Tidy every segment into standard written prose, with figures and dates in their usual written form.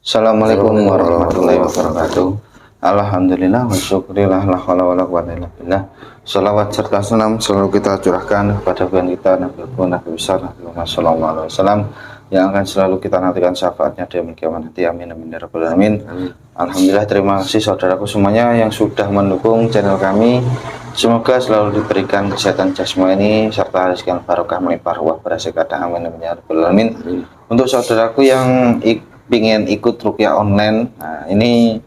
Assalamualaikum warahmatullahi wabarakatuh. Alhamdulillah wa syukurillah la haula wala quwwata illa billah. Shalawat serta salam selalu kita curahkan kepada Tuhan kita Nabi besar Nabi Muhammad sallallahu alaihi wasallam yang akan selalu kita nantikan syafaatnya di yaumil qiyamah nanti. Amin amin ya rabbal alamin. Alhamdulillah, terima kasih saudaraku semuanya yang sudah mendukung channel kami. Semoga selalu diberikan kesehatan jasmani serta rezeki yang barokah melimpah ruah berhasil kata amin amin ya rabbal alamin. Untuk saudaraku yang ingin ikut ruqyah online, nah ini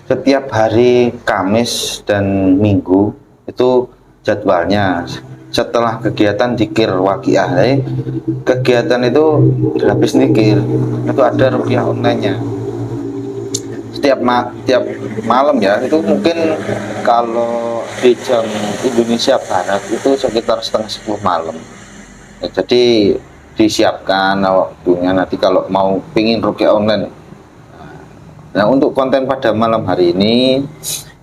setiap hari Kamis dan Minggu itu jadwalnya setelah kegiatan dzikir waqiah. Kegiatan itu habis dzikir itu ada ruqyah online-nya setiap malam ya. Itu mungkin kalau di jam Indonesia Barat itu sekitar setengah 10 malam ya, jadi disiapkan waktunya nanti kalau mau pingin ruqyah online. Nah, untuk konten pada malam hari ini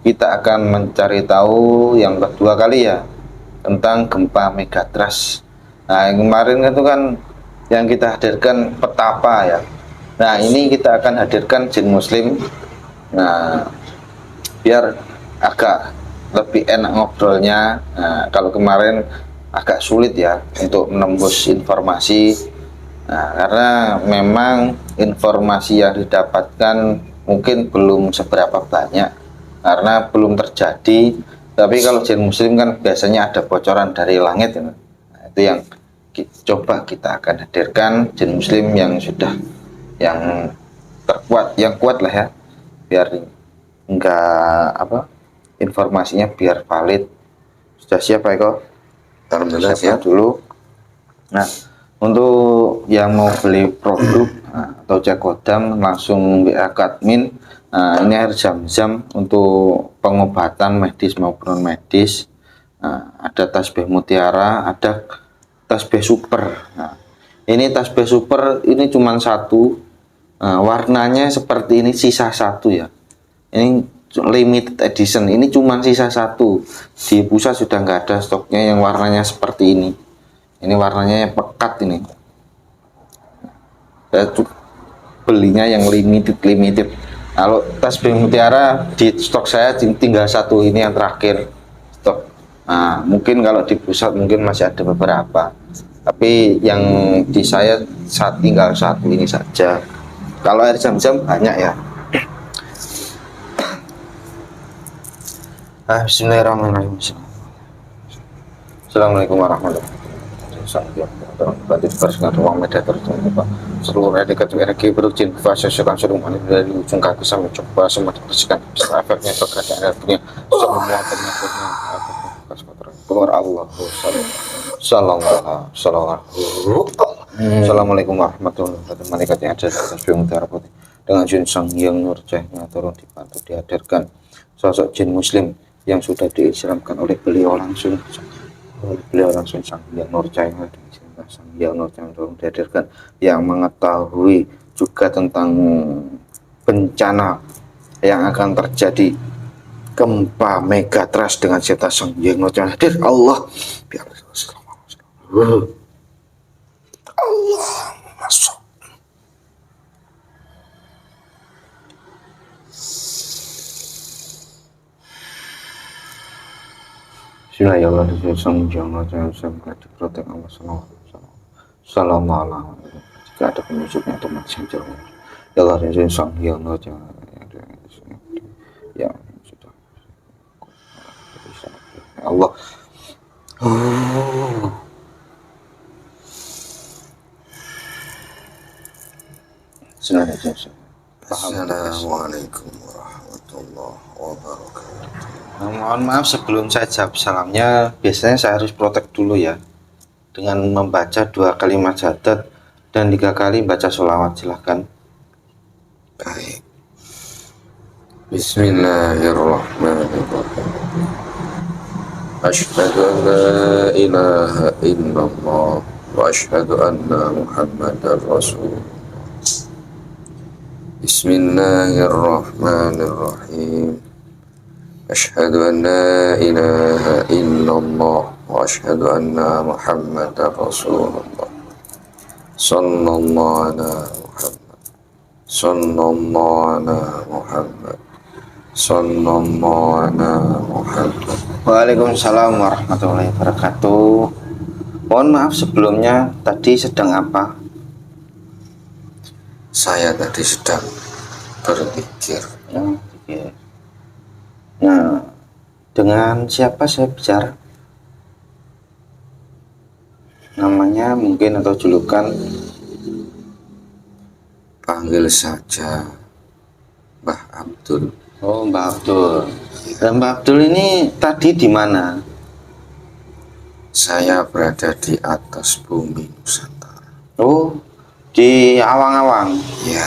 kita akan mencari tahu yang kedua kali ya tentang gempa megatrust. Nah, yang kemarin itu kan yang kita hadirkan petapa ya. Nah, ini kita akan hadirkan jin muslim. Nah, biar agak lebih enak ngobrolnya. Nah, kalau kemarin agak sulit ya untuk menembus informasi. Nah, karena memang informasi yang didapatkan mungkin belum seberapa banyak karena belum terjadi. Tapi kalau jin muslim kan biasanya ada bocoran dari langit ya. Nah, itu yang coba kita akan hadirkan jin muslim yang sudah yang terkuat, yang kuat lah ya, biar enggak informasinya biar valid. Sudah siap Pak Eko? Alhamdulillah siap dulu. Nah, untuk yang mau beli produk atau cek kodam langsung WA ke admin. Nah, ini air zam-zam untuk pengobatan medis maupun non medis. Nah, ada tasbih mutiara, ada tasbih super. Nah, ini tasbih super ini cuma satu. Nah, warnanya seperti ini, sisa satu ya. Ini limited edition, ini cuma sisa satu. Di pusat sudah nggak ada stoknya yang warnanya seperti ini. Ini warnanya pekat ini. Saya belinya yang limited. Kalau tasbih mutiara di stok saya tinggal satu, ini yang terakhir stok. Nah, mungkin kalau di pusat mungkin masih ada beberapa. Tapi yang di saya tinggal satu ini saja. Kalau air zam-zam banyak ya. Bismillahirrahmanirrahim. Assalamualaikum warahmatullahi wabarakatuh. Berarti bersihkan ruang media tertutup seluruh etiket energi berujin fase sekan serum dari ujung kaki sampai coba semua dibersihkan. Efeknya pergerakan energinya semua penyakitnya keluar. Allah Assalamualaikum warahmatullahi wabarakatuh. Malaikat yang ada di atas bumi mutiara putih dengan jin sang yang nur cahaya turun dibantu dihadirkan sosok jin muslim yang sudah diislamkan oleh beliau langsung sang yang nur cahaya sang yang nur cahaya turun dihadirkan yang mengetahui juga tentang bencana yang akan terjadi gempa megatrust dengan serta sang yang nur cahaya hadir. Allah biar Allah masuk. Bismillahirrahmanirrahim. Jangan sampai diprotek Allah sallallahu alaihi wasallam. Jika ada penyusupnya atau macam jalan, ya Allah yang sang yang sudah Allah. Assalamualaikum warahmatullahi wabarakatuh. Nah, mohon maaf sebelum saya jawab salamnya, biasanya saya harus protek dulu ya dengan membaca 2 kalimat syahadat dan 3 kali baca sholawat. Silahkan. Baik. Bismillahirrahmanirrahim. Asyhadu an la ilaha illallah wa asyhadu anna Muhammadar Rasulullah. Bismillahirrahmanirrahim. Asyhadu an la ilaha illallah wa asyhadu anna Muhammadar Rasulullah. Sallallahu ala Muhammad Sallallahu ala Muhammad. Sallallahu ala Muhammad. Waalaikumsalam warahmatullahi wabarakatuh. Mohon maaf sebelumnya, tadi sedang apa? Saya tadi sedang berpikir. Oke. Nah, dengan siapa saya bicara? Namanya mungkin atau julukan? Panggil saja Mbah Abdul. Oh, Mbak Abdul. Dan Mbak Abdul ini tadi di mana? Saya berada di atas bumi Nusantara. Oh, di awang-awang. Ya,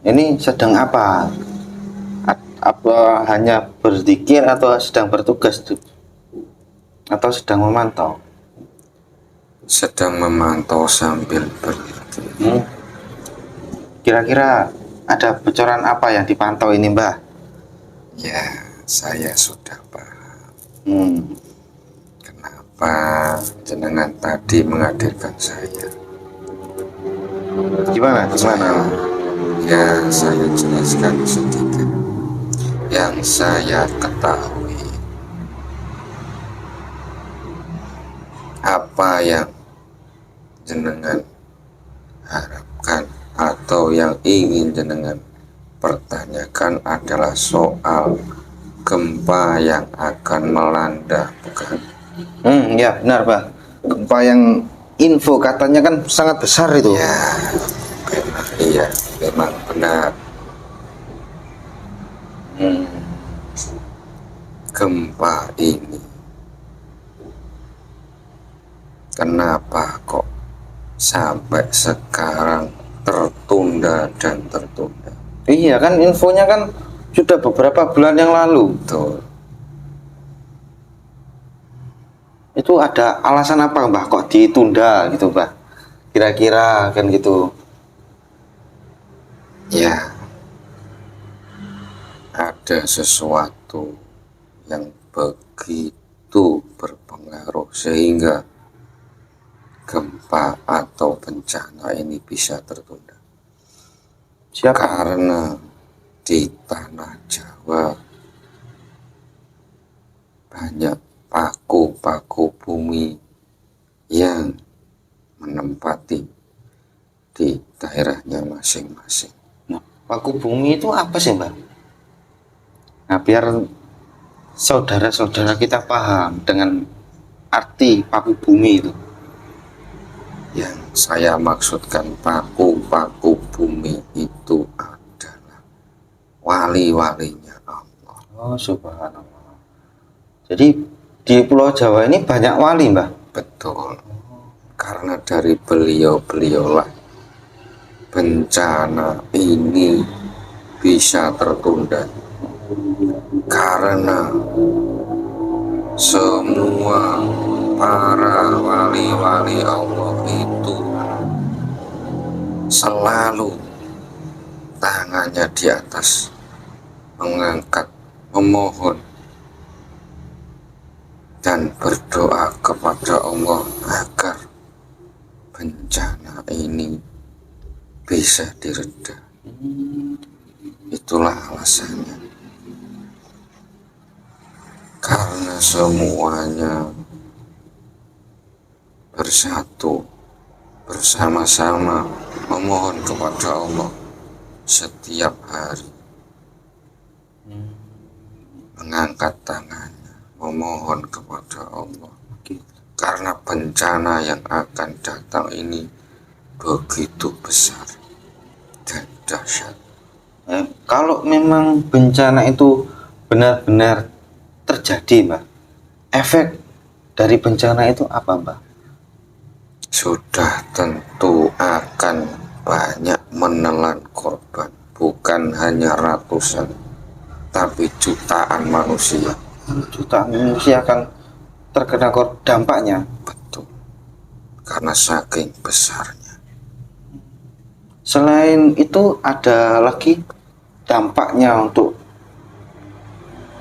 Ini sedang apa? Apa hanya berzikir atau sedang bertugas tuh? Atau sedang memantau? sedang memantau sambil berpikir. Kira-kira ada bocoran apa yang dipantau ini, Mbah? Ya, saya sudah paham Hmm. kenapa jenengan tadi menghadirkan saya. Gimana? Ya, saya jelaskan sedikit. Yang saya ketahui, apa yang jenengan harapkan atau yang ingin jenengan pertanyakan adalah soal gempa yang akan melanda, bukan? Ya benar, Pak. Gempa yang info katanya kan sangat besar itu. Ya, iya, memang benar. Gempa ini kenapa kok sampai sekarang tertunda dan tertunda? Iya kan, infonya kan sudah beberapa bulan yang lalu. Betul. Itu ada alasan apa, Mbah, kok ditunda gitu, Mbah? Kira-kira kan gitu. Ya, ada sesuatu yang begitu berpengaruh sehingga gempa atau bencana ini bisa tertunda. Siapa? Karena di tanah Jawa banyak paku-paku bumi yang menempati di daerahnya masing-masing. Nah, paku bumi itu apa sih, Mbah? Nah, biar saudara-saudara kita paham dengan arti paku bumi itu. Yang saya maksudkan paku-paku bumi itu adalah wali-walinya Allah. Oh, subhanallah. Jadi di Pulau Jawa ini banyak wali, Mbah? Betul. Karena dari beliau-beliaulah bencana ini bisa tertunda. Karena semua para wali-wali Allah itu selalu tangannya di atas, mengangkat, memohon dan berdoa kepada Allah agar bencana ini bisa direda. Itulah alasannya. Karena semuanya bersatu, bersama-sama memohon kepada Allah setiap hari, mengangkat tangannya, memohon kepada Allah. Karena bencana yang akan datang ini begitu besar dan dahsyat. Kalau memang bencana itu benar-benar terjadi, Mbak, efek dari bencana itu apa, Mbak? Sudah tentu akan banyak menelan korban, bukan hanya ratusan, tapi jutaan manusia. Jutaan manusia akan terkena dampaknya. Betul, karena saking besarnya. Selain itu ada lagi dampaknya untuk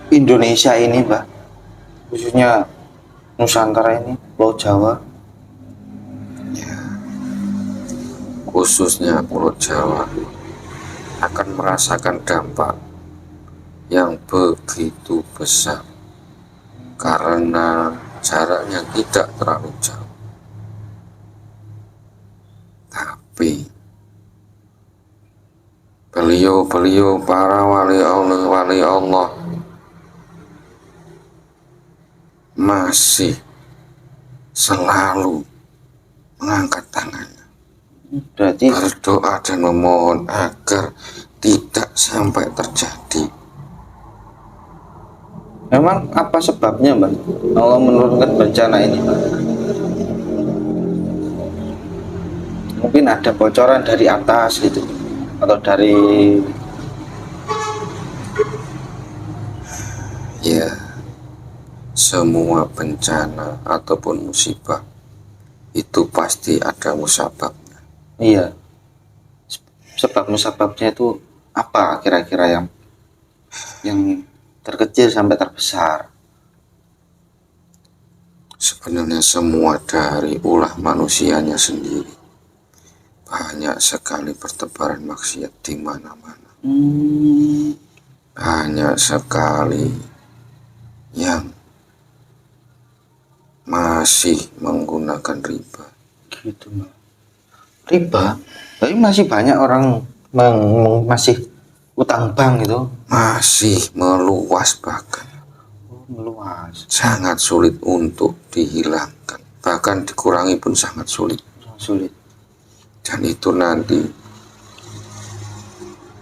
Indonesia ini, Mbak, khususnya Nusantara ini, Pulau Jawa. Ya, khususnya Pulau Jawa, akan merasakan dampak yang begitu besar karena jaraknya tidak terlalu jauh. Tapi beliau para wali Allah masih selalu mengangkat tangannya, Berarti berdoa dan memohon agar tidak sampai terjadi. memang apa sebabnya, Mbak, Allah menurunkan bencana ini, Mbak? Mungkin ada bocoran dari atas gitu, atau dari Ya, semua bencana ataupun musibah itu pasti ada musababnya. iya, sebab musababnya itu apa kira-kira yang terkecil sampai terbesar? Sebenarnya semua dari ulah manusianya sendiri. Banyak sekali pertebaran maksiat di mana-mana. Banyak sekali yang masih menggunakan riba. Gitu, Mbak. Riba? Tapi masih banyak orang masih utang bank itu. Masih meluas bahkan. Meluas. Sangat sulit untuk dihilangkan. Bahkan dikurangi pun sangat sulit. Sulit. Dan itu nanti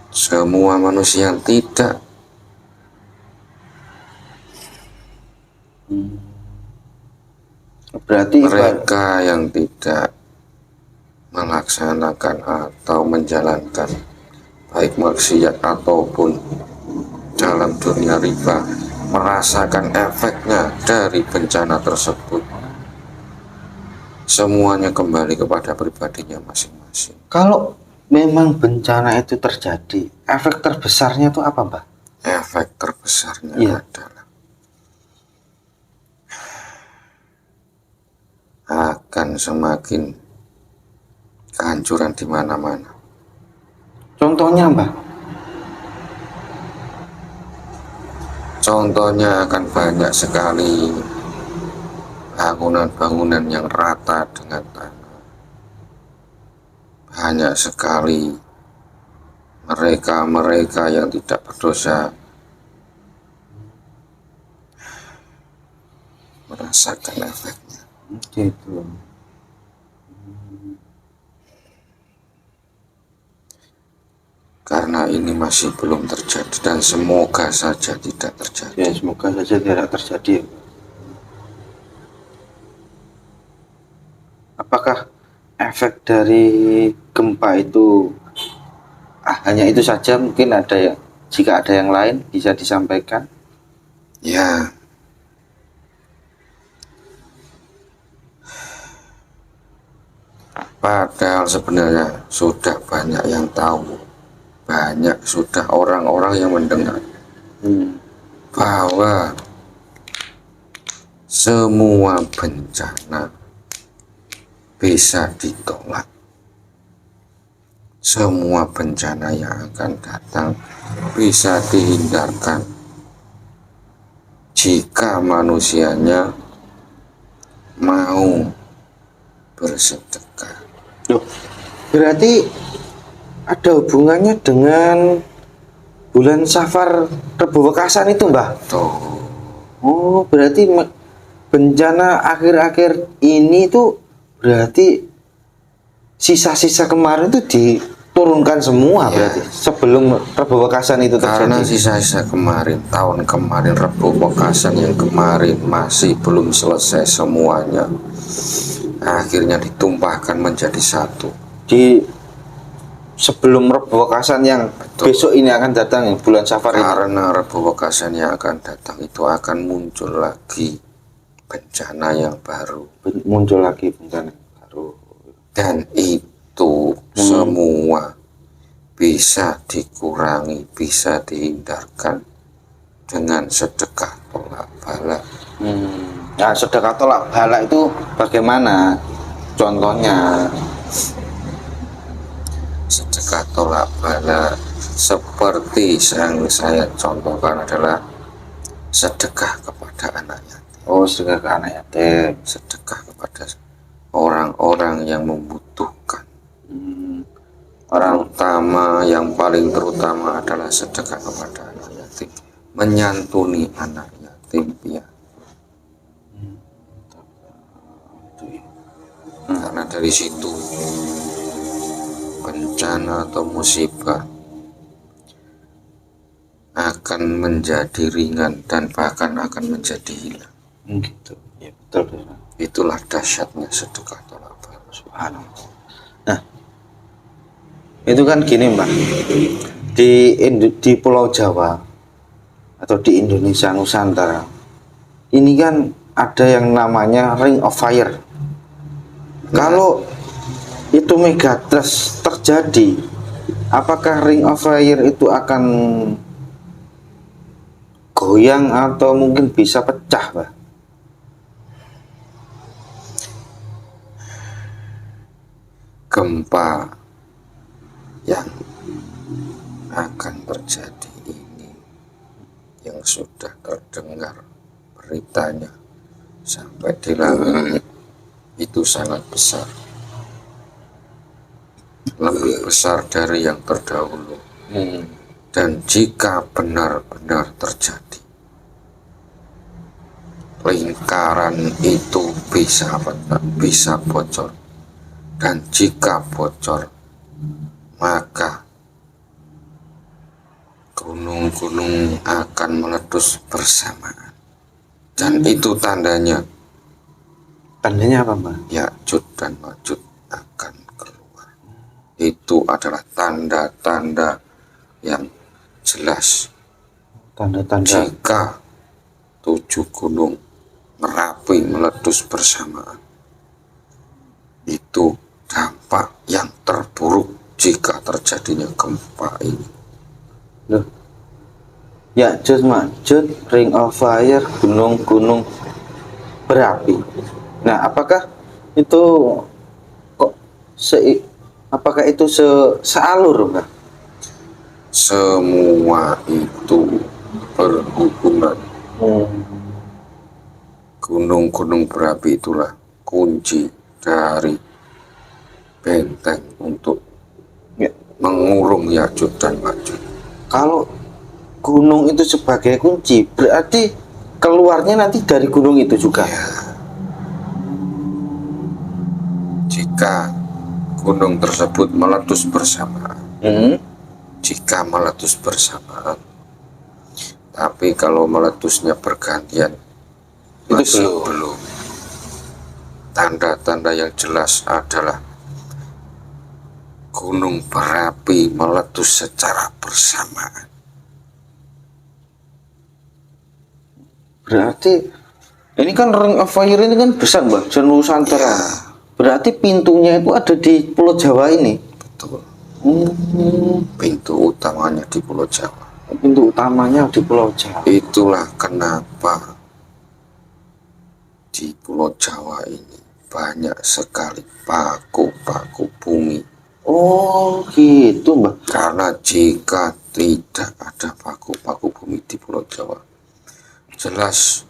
semua manusia yang tidak Berarti mereka yang tidak melaksanakan atau menjalankan baik maksiat ataupun dalam dunia riba merasakan efeknya dari bencana tersebut. Semuanya kembali kepada pribadinya masing-masing. kalau memang bencana itu terjadi, efek terbesarnya itu apa, Mbak? Efek terbesarnya adalah akan semakin kehancuran di mana-mana. Contohnya, Mbak? Contohnya akan banyak sekali bangunan-bangunan yang rata dengan tanah. Banyak sekali mereka-mereka yang tidak berdosa merasakan efeknya. Gitu. Karena ini masih belum terjadi dan semoga saja tidak terjadi. Ya, semoga saja tidak terjadi. Apakah efek dari gempa itu hanya itu saja? Mungkin ada ya, jika ada yang lain bisa disampaikan. Ya, padahal sebenarnya sudah banyak yang tahu, banyak sudah orang-orang yang mendengar bahwa semua bencana bisa ditolak. Semua bencana yang akan datang bisa dihindarkan jika manusianya mau bersedekah. Loh, berarti ada hubungannya dengan bulan Safar Rebu Wekasan itu, Mbah? Tuh, Oh, berarti bencana akhir-akhir ini tuh berarti sisa-sisa kemarin itu diturunkan semua berarti sebelum Rebu Wekasan itu karena terjadi. sisa-sisa kemarin, tahun kemarin, Rebu Wekasan yang kemarin masih belum selesai semuanya. Akhirnya ditumpahkan menjadi satu. Di sebelum Rebu Wekasan yang besok ini akan datang, yang bulan Safar ini. Karena Rebu Wekasan yang akan datang itu akan muncul lagi bencana yang baru. Muncul lagi bencana baru. Dan itu semua bisa dikurangi, bisa dihindarkan dengan sedekah tolak bala. Nah, sedekah tolak bala itu bagaimana? Contohnya sedekah tolak bala seperti yang saya contohkan adalah sedekah kepada anak yatim, Oh, sedekah ke anak yatim. sedekah kepada orang-orang yang membutuhkan. Orang Terutama yang paling terutama adalah sedekah kepada anak yatim, menyantuni anak yatim ya. Karena dari situ bencana atau musibah akan menjadi ringan dan bahkan akan menjadi hilang. gitu. Ya, betul. Itulah dahsyatnya sedekah tolak bala. Subhanallah. Nah, itu kan gini, Mbak. Di Pulau Jawa atau di Indonesia Nusantara, ini kan ada yang namanya Ring of Fire. Kalau itu megatrust terjadi, apakah Ring of Fire itu akan goyang atau mungkin bisa pecah, Mbak? Gempa yang akan terjadi ini, yang sudah terdengar beritanya sampai di langit, itu sangat besar, lebih besar dari yang terdahulu. Dan jika benar-benar terjadi, lingkaran itu bisa bocor, dan jika bocor maka gunung-gunung akan meletus bersamaan. Dan itu tandanya Tandanya apa, Mbak? Ya'juj dan Ma'juj akan keluar. Itu adalah tanda-tanda yang jelas. Tanda-tanda Jika 7 gunung Merapi meletus bersamaan, itu dampak yang terburuk jika terjadinya gempa ini. Loh. Ya'juj Ma'juj, Ring of Fire, gunung-gunung berapi. Nah, apakah itu kok apakah itu sealur, Mbak? Semua itu berhubungan. Gunung-gunung berapi itulah kunci dari benteng untuk Ya. mengurung Ya'juj dan Ma'juj. Kalau gunung itu sebagai kunci, berarti keluarnya nanti dari gunung itu juga. Jika gunung tersebut meletus bersamaan, jika meletus bersamaan, tapi kalau meletusnya bergantian, Itu masih belum. Tanda-tanda yang jelas adalah gunung berapi meletus secara bersamaan. Berarti ini kan Ring of Fire ini kan besar, Mbak, Nusantara. Berarti pintunya itu ada di Pulau Jawa ini. Betul. Pintu utamanya di Pulau Jawa. Pintu utamanya di Pulau Jawa. Itulah kenapa di Pulau Jawa ini banyak sekali paku-paku bumi. Oh, gitu, Mbak. Karena jika tidak ada paku-paku bumi di Pulau Jawa, jelas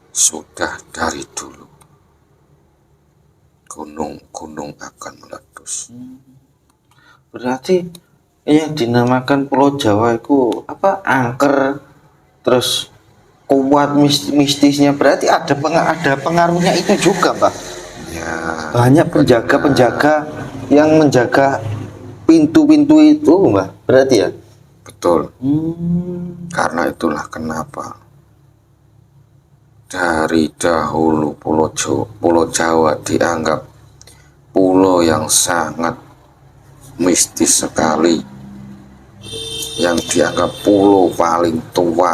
sudah dari dulu gunung-gunung akan meletus. Berarti yang dinamakan Pulau Jawa itu apa? Angker, terus kuat mistisnya. Berarti ada pengaruhnya itu juga, Pak. Ya, Banyak penjaga-penjaga yang menjaga pintu-pintu itu, Mbak. Berarti ya. betul. Karena itulah kenapa dari dahulu Pulau Jawa dianggap pulau yang sangat mistis sekali, yang dianggap pulau paling tua,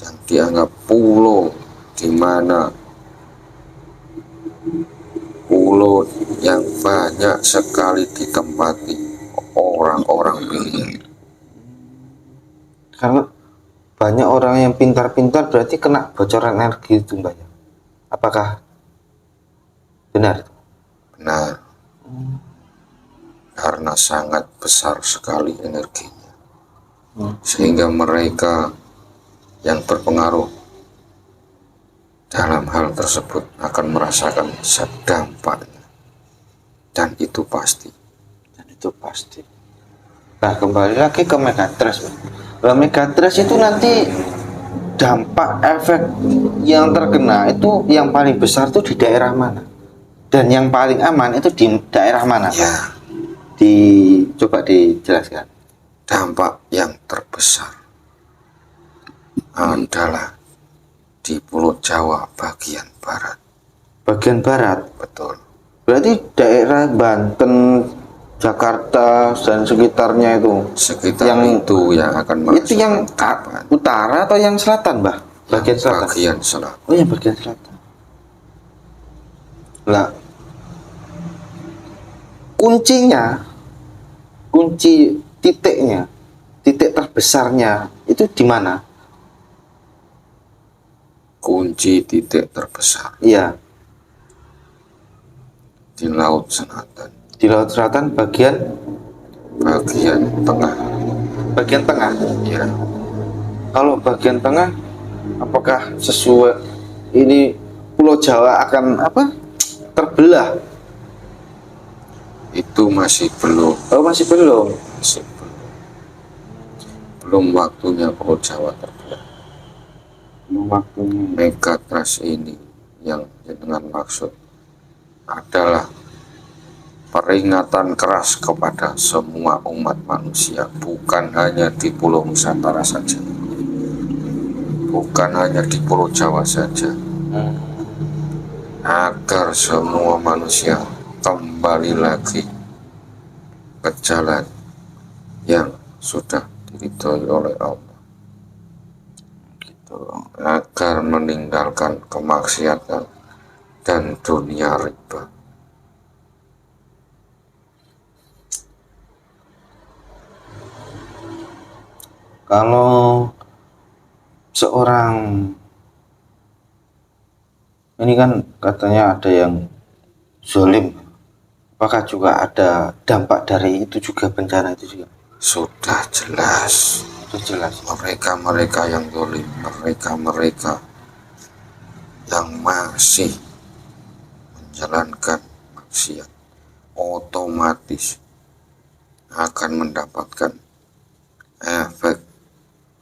yang dianggap pulau di mana pulau yang banyak sekali ditempati orang-orang pilihan. Karena banyak orang yang pintar-pintar berarti kena bocoran energi itu, Mbak. Apakah benar? Benar. karena sangat besar sekali energinya, sehingga mereka yang berpengaruh dalam hal tersebut akan merasakan dampaknya, dan itu pasti. Nah, kembali lagi ke Megatrust. Nah, Megatrust itu nanti dampak efek yang terkena itu yang paling besar itu di daerah mana? Dan yang paling aman itu di daerah mana? Ya, Coba dijelaskan. dampak yang terbesar adalah di Pulau Jawa bagian barat. Bagian barat. Betul. Berarti daerah Banten, Jakarta dan sekitarnya itu. Sekitar Yang itu yang akan itu yang merasakan utara atau yang selatan, Mbah? Bagian selatan. bagian selatan. Oh, yang bagian selatan. Lah, kunci titiknya, titik terbesarnya itu di mana? Kunci titik terbesar Iya, di Laut Selatan, di Laut Selatan bagian tengah. bagian tengah. Ya, Kalau bagian tengah, apakah sesuai ini Pulau Jawa akan apa? Terbelah? itu masih belum. Oh, masih belum. Masih belum waktunya Pulau Jawa terbelah. Belum waktunya. Megatrust ini yang dengan maksud adalah peringatan keras kepada semua umat manusia, bukan hanya di Pulau Nusantara saja, bukan hanya di Pulau Jawa saja, agar semua manusia kembali lagi ke jalan yang sudah diridhoi oleh Allah, agar meninggalkan kemaksiatan dan dunia riba. Kalau seorang ini kan katanya ada yang zolim, apakah juga ada dampak dari itu juga, bencana itu juga? Sudah jelas, mereka yang zalim, mereka yang masih menjalankan maksiat otomatis akan mendapatkan efek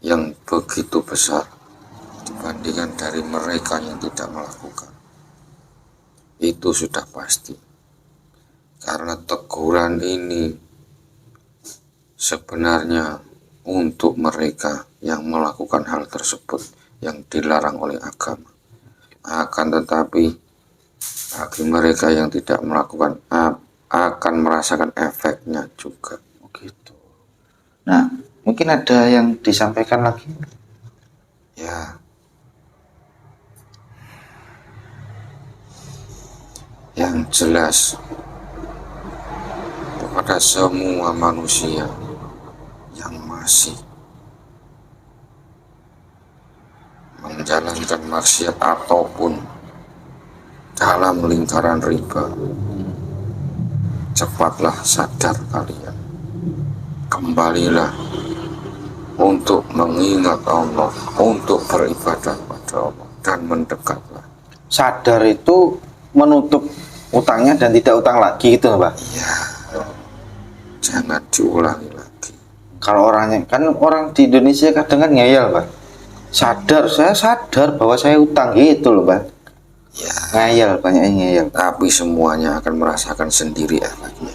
yang begitu besar dibandingkan dari mereka yang tidak melakukan. Itu sudah pasti, karena teguran ini sebenarnya untuk mereka yang melakukan hal tersebut yang dilarang oleh agama. Akan tetapi bagi mereka yang tidak melakukan akan merasakan efeknya juga. Begitu. Nah, mungkin ada yang disampaikan lagi? Ya, yang jelas kepada semua manusia yang masih menjalankan maksiat ataupun dalam lingkaran riba, cepatlah sadar kalian, kembalilah untuk mengingat Allah, untuk beribadah pada Allah, dan mendekatlah. Sadar itu menutup utangnya dan tidak utang lagi gitu, Pak? Iya, jangan diulangi lagi. Kalau orangnya, kan orang di Indonesia kadang kan ngeyel, Pak. Saya sadar bahwa saya utang gitu loh, Pak. Ya, Ngeyel, banyak yang ngeyel. tapi semuanya akan merasakan sendiri efeknya,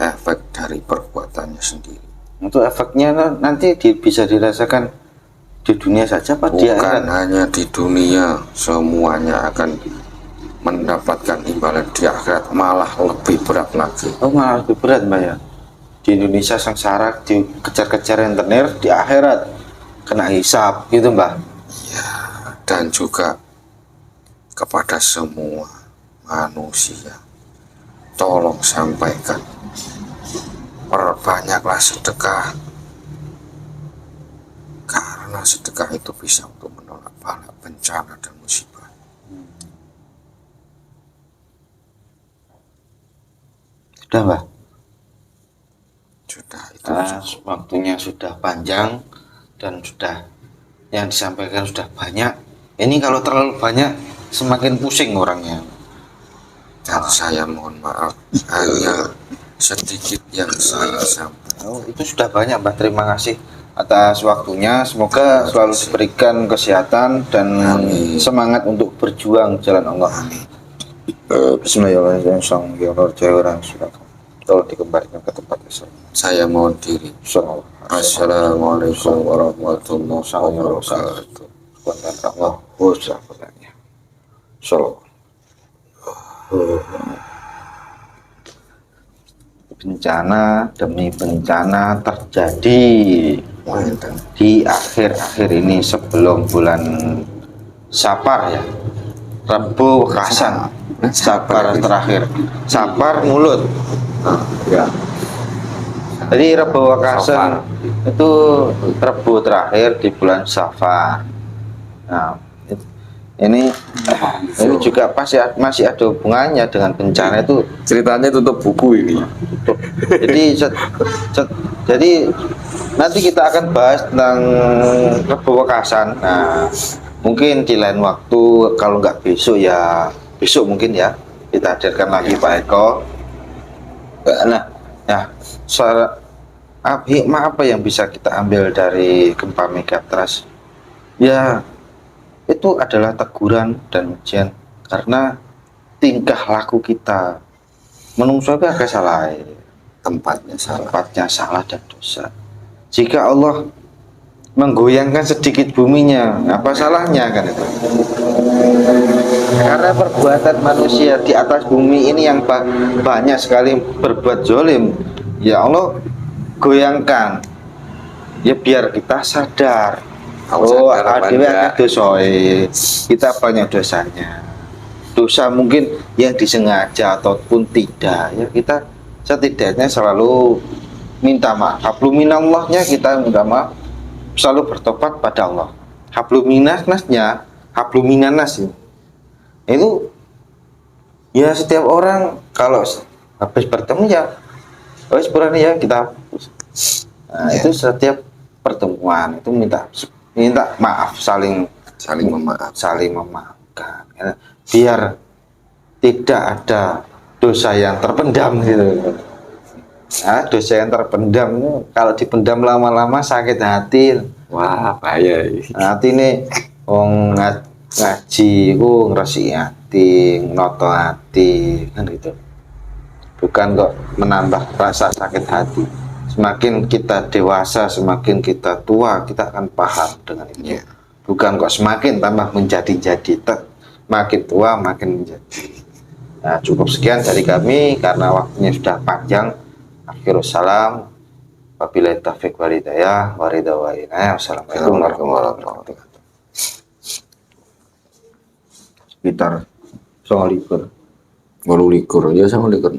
efek dari perbuatannya sendiri. Untuk efeknya nanti bisa dirasakan di dunia saja, Pak. Bukan hanya di dunia, semuanya akan mendapatkan imbalan di akhirat, malah lebih berat lagi. Oh, malah lebih berat, Mbak ya. Di Indonesia sengsara, dikejar-kejar rentenir, di akhirat kena hisab gitu, Mbak. Ya, dan juga kepada semua manusia, tolong sampaikan, perbanyaklah sedekah, karena sedekah itu bisa untuk menolak bala, bencana, dan musibah. Sudah, Mbak? karena waktunya sudah panjang dan sudah yang disampaikan sudah banyak. Ini kalau terlalu banyak semakin pusing orangnya. Dan saya mohon maaf, hanya sedikit yang saya sampaikan. Oh, itu sudah banyak, Mbah. Terima kasih atas waktunya. Semoga selalu diberikan kesehatan dan semangat untuk berjuang jalan Allah. Bismillahirrahmanirrahim. Tolong dikembalikan ke tempat asal. Saya mohon diri. Assalamualaikum warahmatullahi wabarakatuh. Bencana demi bencana terjadi di akhir-akhir ini sebelum bulan Sapar ya, Rebo Wekasan, Sapar terakhir, Sapar mulut ya. Jadi Rebo Wekasan itu Rebo terakhir di bulan Safar. Nah, ini juga pasti masih ada hubungannya dengan bencana itu. Ceritanya tutup buku ini. Jadi nanti kita akan bahas tentang Rebo Wekasan. Nah, mungkin di lain waktu, kalau nggak besok ya besok mungkin ya kita hadirkan lagi Pak Eko. Nah, hikmah apa yang bisa kita ambil dari gempa Megatrust? Ya, itu adalah teguran dan ujian karena tingkah laku kita menungso agak salah, tempatnya salah dan dosa. Jika Allah menggoyangkan sedikit buminya, apa salahnya kan itu? Karena perbuatan manusia di atas bumi ini yang banyak sekali berbuat zolim, ya Allah goyangkan ya biar kita sadar. Oh, ada dosa, kita banyak dosanya. Dosa mungkin yang disengaja ataupun tidak, ya kita setidaknya selalu minta maaf. Habluminallahnya kita minta maaf, selalu bertobat pada Allah. Habluminasnya, habluminanas itu ya setiap orang kalau habis bertemu ya habis berani ya kita hapus. Nah, itu setiap pertemuan itu minta maaf, saling memaafkan ya, biar tidak ada dosa yang terpendam gitu. Nah, dosa yang terpendam kalau dipendam lama-lama sakit hati. Wah, bahaya. Hati nih wong ngaji ngresiki hati, noto hati kan gitu. Bukan kok menambah rasa sakit hati. Semakin kita dewasa, semakin kita tua, kita akan paham dengan itu. Bukan kok semakin tambah menjadi-jadi, makin tua makin menjadi. Nah, cukup sekian dari kami karena waktunya sudah panjang. Akhirus salam. Wabillahi taufiq wal hidayah. Wassalamualaikum warahmatullahi wabarakatuh. Sekitar 29. 28 ya, sama likur.